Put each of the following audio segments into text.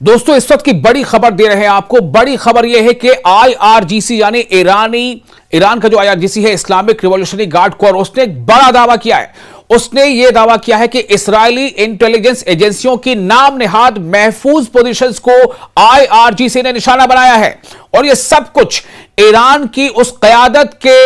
दोस्तों इस वक्त की बड़ी खबर दे रहे हैं आपको। बड़ी खबर यह है कि आईआरजीसी यानी ईरान का जो आईआरजीसी है, इस्लामिक रिवॉल्यूशनरी गार्ड कोर, उसने एक बड़ा दावा किया है। उसने यह दावा किया है कि इस्राएली इंटेलिजेंस एजेंसियों की नाम नेहाद महफूज पोजीशंस को आईआरजीसी ने निशाना बनाया है और यह सब कुछ ईरान की उस क़यादत के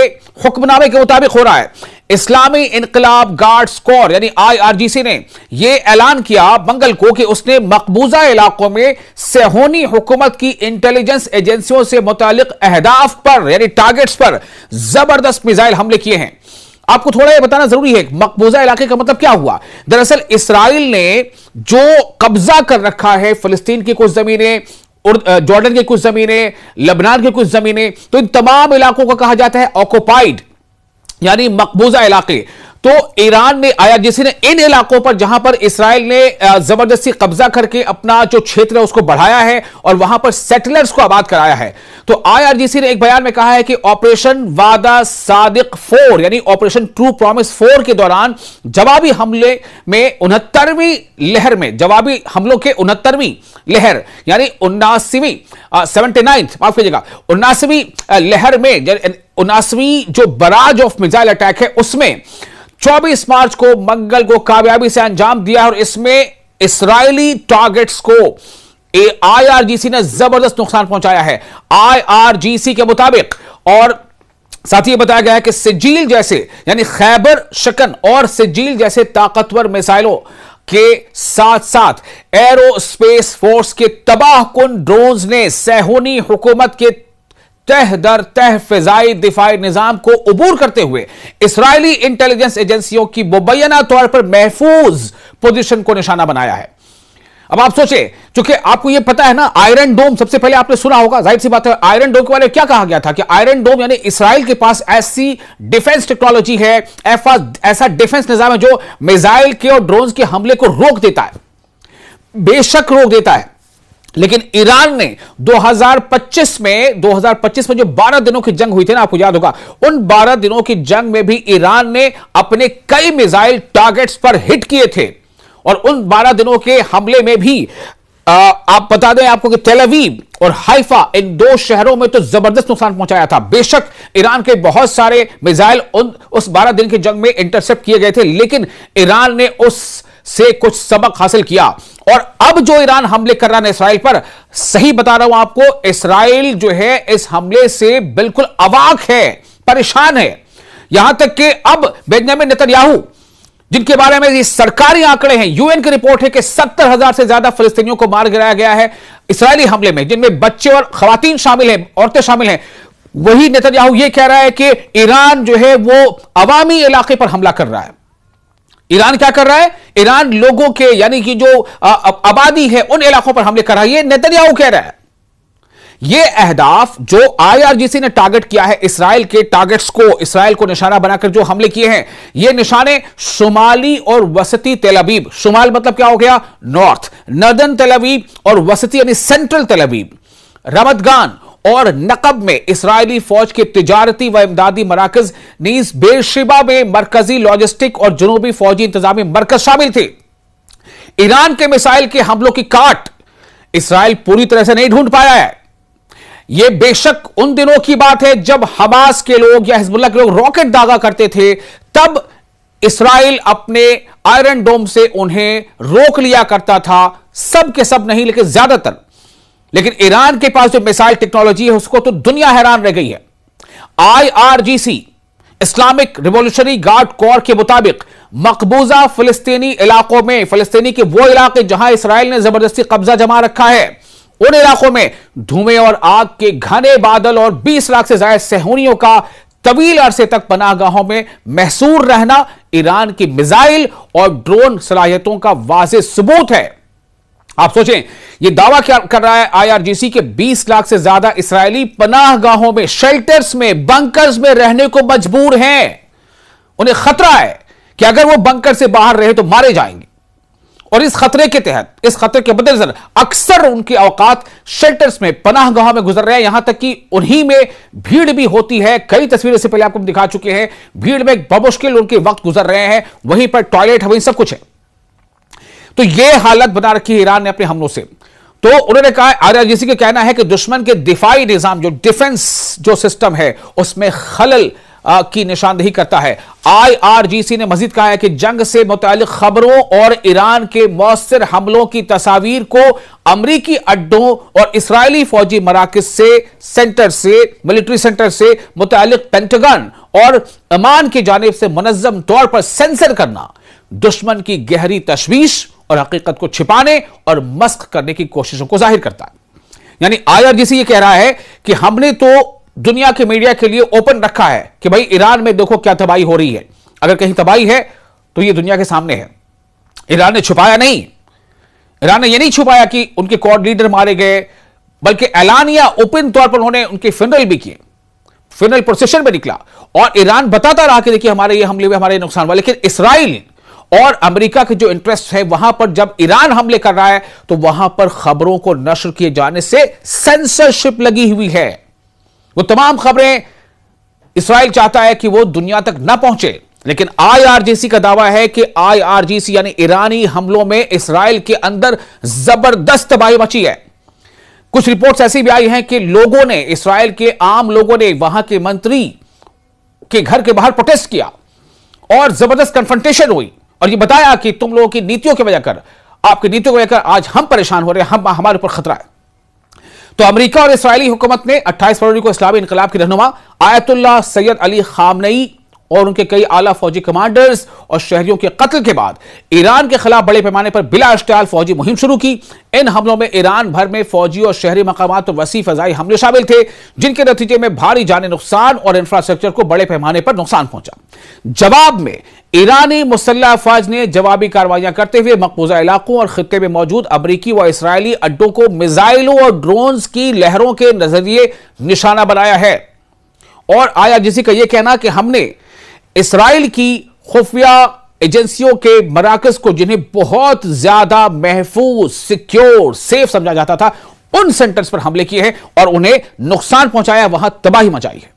हुक्मनामे के मुताबिक हो रहा है। इस्लामी इनकलाब गार्ड्स कोर यानी आईआरजीसी ने यह ऐलान किया मंगल को कि उसने मकबूजा इलाकों में सेहोनी हुकूमत की इंटेलिजेंस एजेंसियों से मुतालिक अहदाफ पर यानी टारगेट्स पर जबरदस्त मिसाइल हमले किए हैं। आपको थोड़ा यह बताना जरूरी है मकबूजा इलाके का मतलब क्या हुआ। दरअसल इसराइल ने जो कब्जा कर रखा है फिलिस्तीन की कुछ जमीनें, जॉर्डन की कुछ जमीनें, लेबनान की कुछ जमीनें, तो इन तमाम इलाकों को कहा जाता है ऑक्युपाइड यानी मकबूजा इलाके। तो ईरान ने, आईआरजीसी ने इन इलाकों पर जहां पर इसराइल ने जबरदस्ती कब्जा करके अपना जो क्षेत्र है उसको बढ़ाया है और वहां पर सेटलर्स को आबाद कराया है। तो आईआरजीसी ने एक बयान में कहा है कि ऑपरेशन वादा सादिक 4 यानी ऑपरेशन ट्रू प्रॉमिस 4 के दौरान जवाबी हमले में 69वीं लहर में, जवाबी हमलों के 69वीं लहर यानी 79वीं 79th माफ कीजिएगा 79वीं लहर में, 79वीं जो बराज ऑफ मिसाइल अटैक है उसमें 24 मार्च को मंगल को कामयाबी से अंजाम दिया और इसमें इसराइली टारगेट्स को आईआरजीसी ने जबरदस्त नुकसान पहुंचाया है आईआरजीसी के मुताबिक। और साथ ही बताया गया है कि सिजील जैसे यानी खैबर शिकन और सिजील जैसे ताकतवर मिसाइलों के साथ साथ एरोस्पेस फोर्स के तबाहकुन ड्रोन्स ने सेहोनी हुकूमत के तह दर तह फिजाई दिफाई निजाम को उबूर करते हुए इस्राएली इंटेलिजेंस एजेंसियों की मुबैना तौर पर महफूज पोजीशन को निशाना बनाया है। अब आप सोचे, चूंकि आपको यह पता है ना आयरन डोम, सबसे पहले आपने सुना होगा, जाहिर सी बात है आयरन डोम के बारे में क्या कहा गया था कि आयरन डोम यानी इस्राएल के पास ऐसी डिफेंस टेक्नोलॉजी है, ऐसा डिफेंस निजाम है जो मिसाइल के और ड्रोन के हमले को रोक देता है, बेशक रोक देता है। लेकिन ईरान ने 2025 में जो 12 दिनों की जंग हुई थी ना, आपको याद होगा, उन 12 दिनों की जंग में भी ईरान ने अपने कई मिसाइल टारगेट्स पर हिट किए थे और उन 12 दिनों के हमले में भी आप बता दें आपको कि तेल अवीव और हाइफा, इन दो शहरों में तो जबरदस्त नुकसान पहुंचाया था। बेशक ईरान के बहुत सारे मिसाइल उस 12 दिन की जंग में इंटरसेप्ट किए गए थे, लेकिन ईरान ने उससे कुछ सबक हासिल किया और अब जो ईरान हमले कर रहा है इसराइल पर, सही बता रहा हूं आपको, इसराइल जो है इस हमले से बिल्कुल अवाक है, परेशान है। यहां तक कि अब बेंजामिन नेतन्याहू, जिनके बारे में ये सरकारी आंकड़े हैं, यूएन की रिपोर्ट है कि 70,000 से ज्यादा फिलिस्तीनियों को मार गिराया गया है इस्राएली हमले में, जिनमें बच्चे और खवातीन शामिल हैं, औरतें शामिल हैं। वही नेतन्याहू ये कह रहा है कि ईरान जो है वो अवामी इलाके पर हमला कर रहा है। ईरान क्या कर रहा है? ईरान लोगों के यानी कि जो आबादी है उन इलाकों पर हमले कर रहा है, ये नेतन्याहू कह रहा है। ये अहदाफ जो आईआरजीसी ने टारगेट किया है, इसराइल के टारगेट्स को, इसराइल को निशाना बनाकर जो हमले किए हैं, ये निशाने शुमाली और वसती तेल अवीव, शुमाल मतलब क्या हो गया? नॉर्थ, नर्दर्न तेल अवीव और वसती यानी सेंट्रल तेल अवीव, रमदगान और नकब में इस्राएली फौज के तिजारती व इमदादी मराकज, नीज बेरशिबा में मरकजी लॉजिस्टिक और जनूबी फौजी इंतजामी मरकज शामिल थे। ईरान के मिसाइल के हमलों की काट इसराइल पूरी तरह से नहीं ढूंढ पाया है। यह बेशक उन दिनों की बात है जब हमास के लोग या हिजबुल्ला के लोग रॉकेट दागा करते थे, तब इसराइल अपने आयरन डोम से उन्हें रोक लिया करता था, सब के सब नहीं लेकिन ज्यादातर। लेकिन ईरान के पास जो मिसाइल टेक्नोलॉजी है उसको तो दुनिया हैरान रह गई है। IRGC Islamic revolutionary guard core के मुताबिक मकबूजा फिलिस्तीनी इलाकों में, फिलिस्तीनी के वो इलाके जहां इसराइल ने जबरदस्ती कब्जा जमा रखा है, उन इलाकों में धुएं और आग के घने बादल और 20 लाख से ज्यादा सेहूनियों का तवील अरसे तक पनाहगाहों में महसूर रहना ईरान की मिसाइल और ड्रोन सलाहियतों का वाज़ेह सबूत है। आप सोचें, यह दावा क्या कर रहा है आईआरजीसी के 20 लाख से ज्यादा इसराइली पनाहगाहों में, शेल्टर्स में, बंकर्स में रहने को मजबूर हैं। उन्हें खतरा है कि अगर वो बंकर से बाहर रहे तो मारे जाएंगे और इस खतरे के तहत, इस खतरे के मद्देनजर अक्सर उनके औकात शेल्टर्स में, पनाहगाहों में गुजर रहे हैं। यहां तक कि उन्हीं में भीड़ भी होती है। कई तस्वीरें से पहले आपको दिखा चुके हैं, भीड़ में बमुश्किल उनके वक्त गुजर रहे हैं, वहीं पर टॉयलेट है, वहीं सब कुछ है। तो यह हालत बना रखी है ईरान ने अपने हमलों से। तो उन्होंने कहा, आईआरजीसी का कहना है कि दुश्मन के दिफाई निजाम, जो डिफेंस जो सिस्टम है, उसमें खलल की निशानदेही करता है। आईआरजीसी ने मजीद कहा है कि जंग से मुतालिक खबरों और ईरान के मौसर हमलों की तस्वीर को अमरीकी अड्डों और इस्राएली फौजी मराकज से, सेंटर से, मिलिट्री सेंटर से मुतालिक पेंटागन और अमान की जानिब से मुनज़्ज़म तौर पर सेंसर करना दुश्मन की गहरी तशवीश और हकीकत को छिपाने और मस्ख करने की कोशिशों को जाहिर करता है। यानी आईआरजीसी ये कह रहा है कि हमने तो दुनिया के मीडिया के लिए ओपन रखा है कि भाई ईरान में देखो क्या तबाही हो रही है, अगर कहीं तबाही है तो ये दुनिया के सामने है। ईरान ने छुपाया नहीं, ईरान ने यह नहीं छुपाया कि उनके क्वाड लीडर मारे गए, बल्कि ऐलानिया ओपन तौर पर उन्होंने उनके फ्यूनरल भी किए, फ्यूनरल प्रोसेशन में निकला और ईरान बताता रहा कि देखिए हमारे ये हमले हुए, हमारे नुकसान हुआ। लेकिन इसराइल और अमेरिका के जो इंटरेस्ट है वहां पर जब ईरान हमले कर रहा है तो वहां पर खबरों को नशर किए जाने से सेंसरशिप लगी हुई है। वो तमाम खबरें इसराइल चाहता है कि वो दुनिया तक ना पहुंचे। लेकिन आईआरजीसी का दावा है कि आईआरजीसी यानी ईरानी हमलों में इसराइल के अंदर जबरदस्त तबाही मची है। कुछ रिपोर्ट्स ऐसी भी आई हैं कि लोगों ने, इसराइल के आम लोगों ने वहां के मंत्री के घर के बाहर प्रोटेस्ट किया और जबरदस्त कन्फ्रंटेशन हुई और ये बताया कि तुम लोगों की नीतियों की वजह कर, आपकी नीतियों की वजह कर आज हम परेशान हो रहे हैं, हमारे ऊपर खतरा है। तो अमेरिका और इस्राएली हुकूमत ने 28 फरवरी को इस्लामी इनकलाब के रहनुमा आयतुल्लाह सैयद अली खामनेई और उनके कई आला फौजी कमांडर्स और शहरियों के कत्ल के बाद ईरान के खिलाफ बड़े पैमाने पर बिला इश्तियाल फौजी मुहिम शुरू की। इन हमलों में ईरान भर में फौजी और शहरी मकामात पर वसी फजाई हमले शामिल थे, जिनके नतीजे में भारी जानी नुकसान और इंफ्रास्ट्रक्चर को बड़े पैमाने पर नुकसान पहुंचा। जवाब में ईरानी मुसल्लह अफवाज ने जवाबी कार्रवाइयां करते हुए मकबूजा इलाकों और खित्ते में मौजूद अमरीकी व इसराइली अड्डों को मिसाइलों और ड्रोन्स की लहरों के नजरिए निशाना बनाया है। और आईआरजीसी का यह कहना कि हमने इसराइल की खुफिया एजेंसियों के मराकज को, जिन्हें बहुत ज्यादा महफूज, सिक्योर, सेफ समझा जाता था, उन सेंटर्स पर हमले किए हैं और उन्हें नुकसान पहुंचाया, वहां तबाही मचाई है।